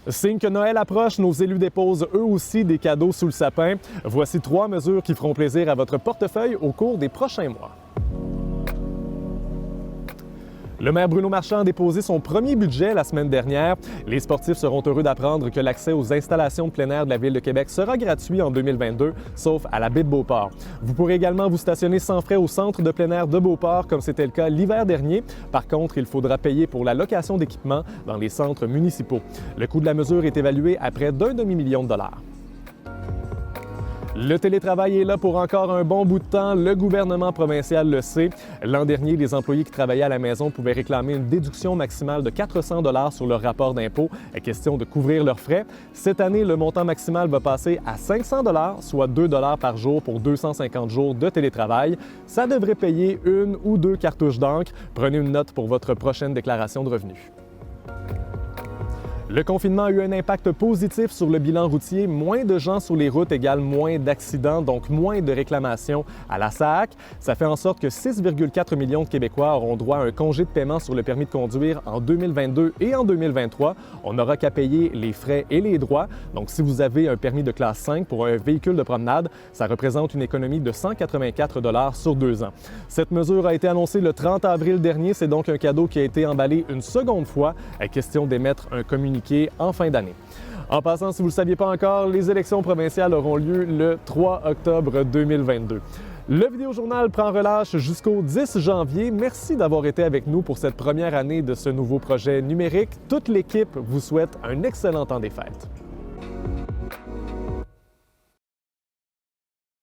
Signe que Noël approche, nos élus déposent eux aussi des cadeaux sous le sapin. Voici 3 mesures qui feront plaisir à votre portefeuille au cours des prochains mois. Le maire Bruno Marchand a déposé son premier budget la semaine dernière. Les sportifs seront heureux d'apprendre que l'accès aux installations de plein air de la Ville de Québec sera gratuit en 2022, sauf à la baie de Beauport. Vous pourrez également vous stationner sans frais au centre de plein air de Beauport, comme c'était le cas l'hiver dernier. Par contre, il faudra payer pour la location d'équipements dans les centres municipaux. Le coût de la mesure est évalué à près d'1 demi-million de dollars. Le télétravail est là pour encore un bon bout de temps. Le gouvernement provincial le sait. L'an dernier, les employés qui travaillaient à la maison pouvaient réclamer une déduction maximale de 400 $ sur leur rapport d'impôt. Question de couvrir leurs frais. Cette année, le montant maximal va passer à 500 $, soit 2 $ par jour pour 250 jours de télétravail. Ça devrait payer 1 ou 2 cartouches d'encre. Prenez une note pour votre prochaine déclaration de revenus. Le confinement a eu un impact positif sur le bilan routier. Moins de gens sur les routes égale moins d'accidents, donc moins de réclamations à la SAAQ. Ça fait en sorte que 6,4 millions de Québécois auront droit à un congé de paiement sur le permis de conduire en 2022 et en 2023. On n'aura qu'à payer les frais et les droits. Donc, si vous avez un permis de classe 5 pour un véhicule de promenade, ça représente une économie de 184 $ sur 2 ans. Cette mesure a été annoncée le 30 avril dernier. C'est donc un cadeau qui a été emballé une seconde fois. Question d'émettre un communiqué en fin d'année. En passant, si vous ne le saviez pas encore, les élections provinciales auront lieu le 3 octobre 2022. Le Vidéojournal prend relâche jusqu'au 10 janvier. Merci d'avoir été avec nous pour cette première année de ce nouveau projet numérique. Toute l'équipe vous souhaite un excellent temps des fêtes.